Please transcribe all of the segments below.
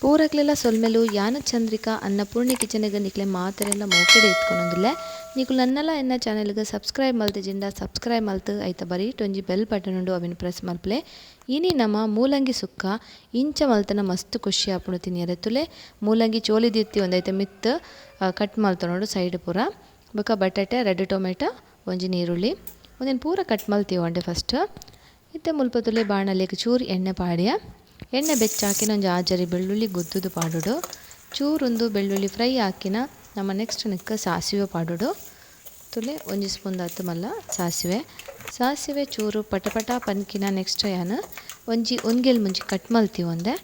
ಪೂರಕ್ಲೆಲ್ಲ ಸೊಲ್ಮೆಲು ಯಾನ ಚಂದ್ರಿಕಾ ಅನ್ನಪೂರ್ಣಿ ಕಿಚನ್ಗೆ ನಿಕ್ಲೆ ಮಾತೆರೆಲ್ಲ ಮೋಕೆಡೆ ಇತ್ಕೊಂಡೊಂದಿಲ್ಲ ನೀಕು ನನ್ನೆಲ್ಲ ಎನ್ನ ಚಾನೆಲ್ಗೆ ಸಬ್ಸ್ಕ್ರೈಬ್ ಮಲ್ತಿಜಿಂದ ಸಬ್ಸ್ಕ್ರೈಬ್ ಮಲ್ತು ಐತ ಬರೀಟ್ ಒಂಜಿ ಬೆಲ್ ಬಟನ್ ಉಂಡು ಅವಿನ ಪ್ರೆಸ್ ಮಲ್ಪಲೆ ಇನಿ ನಮ್ಮ ಮೂಲಂಗಿ ಸುಕ್ಕ ಇಂಚ ಮಲ್ತನ ಮಸ್ತ್ ಖುಷಿ ಆಪುಂಡು ತಿನ್ನಿಯರೆ ತುಲೆ ಮೂಲಂಗಿ ಚೋಲಿ ದಿತ್ತಿ ಒಂದೈತೆ ಮಿತ್ ಕಟ್ ಮಲ್ತನೋಡು ಸೈಡ್ ಪೂರ ಬೊಕ ಬಟಾಟೆ ರೆಡ್ ಟೊಮೆಟೊ ಒಂಜಿ ನೀರುಳ್ಳಿ ಒಂದೇನು ಪೂರ ಕಟ್ ಮಲ್ತೀವಿ ಒಂಡೆ ಫಸ್ಟ್ ಇತ್ತೆ ಮುಲ್ಪ ತುಲೆ ಬಾಣಲೆಗೆ ಚೂರು ಎಣ್ಣೆ ಪಾಡ್ಯ ಎಣ್ಣೆ ಬೆಚ್ಚಾಕಿನ ಒಂಜಿ ಆಜರಿ ಬೆಳ್ಳುಳ್ಳಿ ಗುದ್ದುದು ಪಾಡುಡು ಚೂರೊಂದು ಬೆಳ್ಳುಳ್ಳಿ ಫ್ರೈ ಹಾಕಿನ ನಮ್ಮ ನೆಕ್ಸ್ಟ್ ನಿಕ್ಕ ಸಾಸಿವೆ ಪಾಡುಡು ತುಲೆ ಒಂಜಿ ಸ್ಪೂನ್ ಹತ್ತು ಮಲ್ಲ ಸಾಸಿವೆ ಚೂರು ಪಟಪಟ ಪನ್ಕಿನ ನೆಕ್ಸ್ಟ್ ಯಾನು ಒಂಜಿ ಒಂದ್ಗೆಲ್ ಮುಂಚಿ ಕಟ್ ಮಲ್ತೀವಿ ಒಂದೆ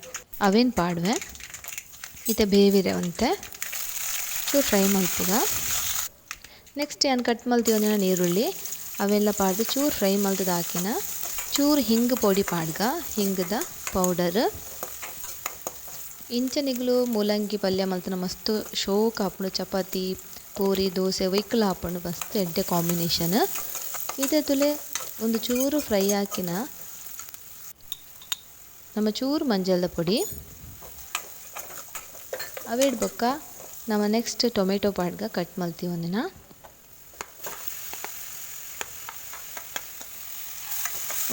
ಅವೇನು ಪಾಡುವೆ ಇತ್ತೆ ಬೇವಿರೆ ಒಂತೆ ಚೂರು ಫ್ರೈ ಮಲ್ಪುಗ ನೆಕ್ಸ್ಟ್ ಏನು ಕಟ್ ಮಲ್ತೀವಿ ಒಂದಿನ ನೀರುಳ್ಳಿ ಅವೆಲ್ಲ ಪಾಡ್ದು ಚೂರು ಫ್ರೈ ಮಲ್ತದ ಹಾಕಿನ ಚೂರು ಹಿಂಗೆ ಪೊಡಿ ಪಾಡ್ಗ ಹಿಂಗದ ಪೌಡರ್ ಇಂಚನಿಗ್ಲು ಮೂಲಂಗಿ ಪಲ್ಯ ಮಲ್ತನ ಮಸ್ತ್ ಶೋಕ್ ಹಾಪುಂಡು ಚಪಾತಿ ಪೂರಿ ದೋಸೆ ವೈಕಲ್ ಹಾಪುಂಡು ಮಸ್ತ್ ಎಡ್ಡೆ ಕಾಂಬಿನೇಷನ್ ಇದೇ ತುಲೆ ಒಂದು ಚೂರು ಫ್ರೈ ಹಾಕಿನ ನಮ್ಮ ಚೂರು ಮಂಜಲ್ದ ಪೊಡಿ ಅವೇಡ್ ಬೊಕ್ಕ ನಮ್ಮ ನೆಕ್ಸ್ಟ್ ಟೊಮೆಟೊ ಪಾಡ್ಗ ಕಟ್ ಮಲ್ತೀವಿ ಒಂದಿನ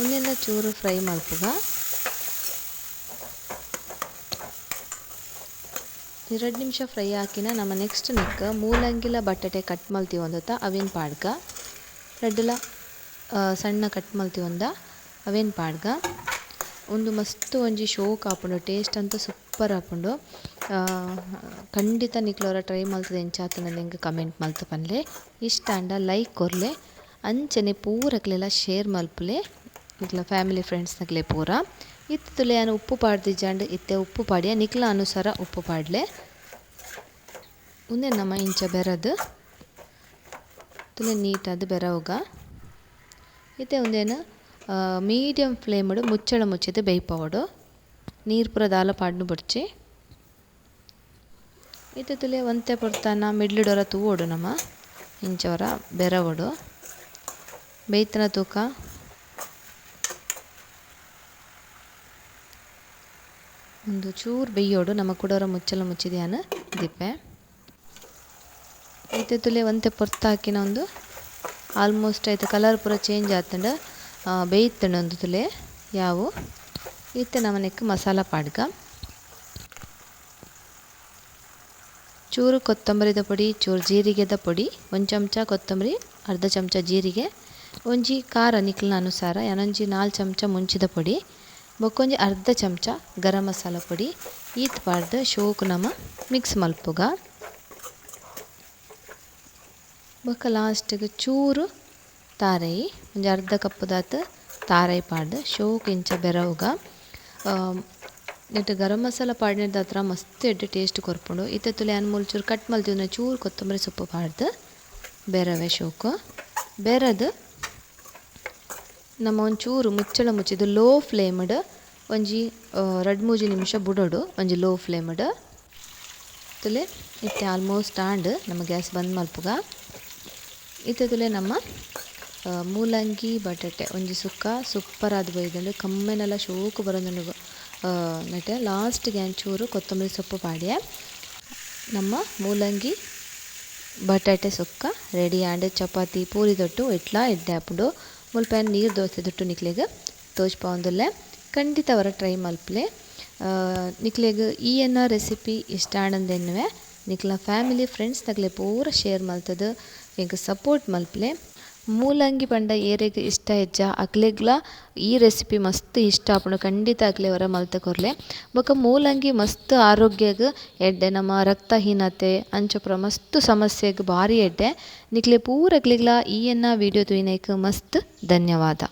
ಒಂದೆಲ್ಲ ಚೂರು ಫ್ರೈ ಮಲ್ಪುಗ 2 ನಿಮಿಷ ಫ್ರೈ ಹಾಕಿನ ನಮ್ಮ ನೆಕ್ಸ್ಟ್ ನಿಕ್ಕ ಮೂಲಂಗಿಲ ಬಟಾಟೆ ಕಟ್ ಮಲ್ತೀವಿ ಒಂದತ್ತ ಅವೇನು ಪಾಡ್ಗ ರೆಡ್ಲ ಸಣ್ಣ ಕಟ್ ಮಲ್ತೀವಿ ಒಂದ ಅವೇನು ಪಾಡ್ಗ ಒಂದು ಮಸ್ತ್ ಒಂಜಿ ಶೋಕ್ ಹಾಪುಂಡು ಟೇಸ್ಟ್ ಅಂತೂ ಸೂಪರ್ ಹಾಪುಂಡು ಖಂಡಿತ ನಿಕ್ಲವರ ಟ್ರೈ ಮಲ್ತದೆ ಎಂಚಾತನ ನಿಂಗೆ ಕಮೆಂಟ್ ಮಲ್ತು ಪನ್ಲೆ ಇಷ್ಟ ಅಂಡ ಲೈಕ್ ಕೊರ್ಲೆ ಅಂಚನೆ ಪೂರಕ್ಲೆಲ್ಲ ಶೇರ್ ಮಲ್ಪಲೆ ನಿಕ್ಲ ಫ್ಯಾಮಿಲಿ ಫ್ರೆಂಡ್ಸ್ ನಕ್ಲೆ ಪೂರ ಇತ್ತು ತುಲೆ ನಾನು ಉಪ್ಪು ಪಾಡ್ದಿಜಾಂಡ್ ಇತ್ತೆ ಉಪ್ಪು ಪಾಡಿಯ ನಿಕ್ಲ ಅನುಸಾರ ಉಪ್ಪು ಪಾಡ್ಲೆ ಒಂದೇ ನಮ್ಮ ಇಂಚ ಬೆರದು ತುಲೆ ನೀಟಾದ ಬೆರವುಗ ಇತ್ತೆ ಒಂದೇನು ಮೀಡಿಯಮ್ ಫ್ಲೇಮಡು ಮುಚ್ಚಳ ಮುಚ್ಚಿದ ಬೇಯ್ಪವಡು ನೀರು ಪೂರ ದಾಲ ಪಾಡ್ನು ಬಿಡ್ಚಿ ಇತ್ತೆ ತುಲೆ ಒಂತೆ ಪೊಡ್ತಾನ ಮಿಡ್ಲಿಡೋರ ತೂವೋಡು ನಮ್ಮ ಇಂಚವರ ಬೆರವಡು ಬೇಯ್ತನ ತೂಕ ಒಂದು ಚೂರು ಬೇಯೋಡು ನಮ್ಮ ಕುಡೋರ ಮುಚ್ಚಲ ಮುಚ್ಚಿದ್ಯಾನ ದಿಪ್ಪೆ ಐತೆ ತುಲೆ ಒಂತೆ ಪೊರ್ತ ಹಾಕಿನ ಒಂದು ಆಲ್ಮೋಸ್ಟ್ ಐತೆ ಕಲರ್ ಪೂರ ಚೇಂಜ್ ಆತಂಡ ಬೇಯ್ತಂಡ ಒಂದು ತುಲೆ ಯಾವು ಇತ್ತೆ ನಮ್ಮನೆಕ್ಕೆ ಮಸಾಲ ಪಾಡ್ಗ ಚೂರು ಕೊತ್ತಂಬರಿದ ಪೊಡಿ ಚೂರು ಜೀರಿಗೆದ ಪೊಡಿ ಒಂದು ಚಮಚ ಕೊತ್ತಂಬರಿ ಅರ್ಧ ಚಮಚ ಜೀರಿಗೆ ಒಂಜಿ ಖಾರ ನಿಕ್ಲಿನ ಅನುಸಾರ ಯಾನೊಂಜಿ 4 ಚಮಚ ಮುಂಚಿದ ಪೊಡಿ ಬೊಕ್ಕೊಂಜಿ ಅರ್ಧ ಚಮಚ ಗರಂ ಮಸಾಲ ಪೊಡಿ ಈತ್ ಪಾಡ್ದು ಶೋಕು ನಮ್ಮ ಮಿಕ್ಸ್ ಮಲ್ಪುಗ ಬೊಕ್ಕ ಲಾಸ್ಟಿಗೆ ಚೂರು ತಾರೈ ಒಂಜಿ ಅರ್ಧ ಕಪ್ಪುದಾತು ತಾರೈ ಪಾಡ್ದು ಶೋಕು ಇಂಚ ಬೆರವುಗ ನೆಟ್ಟು ಗರಂ ಮಸಾಲ ಪಾಡಿದ ಹತ್ರ ಮಸ್ತ್ ಎಡ್ಡೆ ಟೇಸ್ಟ್ ಕೊರ್ಪುಂಡು ಇತ್ತೆ ತುಲೆ ಅನ್ಮೂಲ್ ಚೂರು ಕಟ್ ಮಲ್ತಿದ್ರೆ ಚೂರು ಕೊತ್ತಂಬರಿ ಸೊಪ್ಪು ಪಾಡ್ದು ಬೆರವೆ ಶೋಕು ಬೆರದು ನಮ್ಮ ಒಂಚೂರು ಮುಚ್ಚಳ ಮುಚ್ಚಿದ್ದು ಲೋ ಫ್ಲೇಮ್ಡ್ ಒಂಜಿ 2-3 ನಿಮಿಷ ಬುಡೋಡು ಒಂಜಿ ಲೋ ಫ್ಲೇಮ್ಡ್ ತುಲೆ ಇತ್ತೆ ಆಲ್ಮೋಸ್ಟ್ ಆಂಡ್ ನಮ್ಮ ಗ್ಯಾಸ್ ಬಂದ್ ಮಲ್ಪುಗ ಇತ್ತೆ ತುಲೆ ನಮ್ಮ ಮೂಲಂಗಿ ಬಟಾಟೆ ಒಂಜಿ ಸುಕ್ಕ ಸೂಪರ್ ಆದ್ ಬೈದಂಡು ಕಮ್ಮೆನೆಲ್ಲ ಶೋಕು ಬರೋದು ನೆಟ್ಟೆ ಲಾಸ್ಟ್ಗೆ ಒಂಚೂರು ಕೊತ್ತಂಬರಿ ಸೊಪ್ಪು ಪಾಡ್ಯ ನಮ್ಮ ಮೂಲಂಗಿ ಬಟಾಟೆ ಸುಕ್ಕ ರೆಡಿ ಆಂಡ್ ಚಪಾತಿ ಪೂರಿ ತೊಟ್ಟು ಇಟ್ಲ ಎಡ್ಡೆ ಹಾಪುಂಡು ಮುಲ್ಪ ನೀರು ದೋಸೆ ತೊಟ್ಟು ನಿಕ್ಲೆಗ್ ತೋಜ್ಪಾವೊಂದುಲ್ಲೆ ಖಂಡಿತ ಅವರ ಟ್ರೈ ಮಲ್ಪಲೆ ನಿಕ್ಲೆಗ್ ಈ ಎನ್ನ ರೆಸಿಪಿ ಇಷ್ಟ ಆನಂದೆನ್ನುವೆ ನಿಕ್ಲ ಫ್ಯಾಮಿಲಿ ಫ್ರೆಂಡ್ಸ್ ನಕ್ಲೆ ಪೂರ ಶೇರ್ ಮಲ್ತದು ಎಂಕ್ ಸಪೋರ್ಟ್ ಮಲ್ಪಲೆ ಮೂಲಂಗಿ ಪಂಡ ಏರೆಗ್ ಇಷ್ಟ ಹೆಜ್ಜ ಅಕ್ಲೆಗ್ಲ ಈ ರೆಸಿಪಿ ಮಸ್ತ್ ಇಷ್ಟ ಆಪುಂಡು ಖಂಡಿತ ಅಕ್ಲೆ ಅವರ ಮಲ್ತ ಕೊರ್ಲೆ ಬೊಕ ಮೂಲಂಗಿ ಮಸ್ತ್ ಆರೋಗ್ಯಗ್ ಎಡ್ಡೆ ನಮ್ಮ ರಕ್ತಹೀನತೆ ಅಂಚಪುರ ಮಸ್ತ್ ಸಮಸ್ಯೆಗ್ ಭಾರಿ ಎಡ್ಡೆ ನಿಕ್ಲೆ ಪೂರ ಅಕ್ಲೆಗ್ಲ ಈ ಎನ್ನ ವಿಡಿಯೋ ತುಯಿನೈಕ್ ಮಸ್ತ್ ಧನ್ಯವಾದ.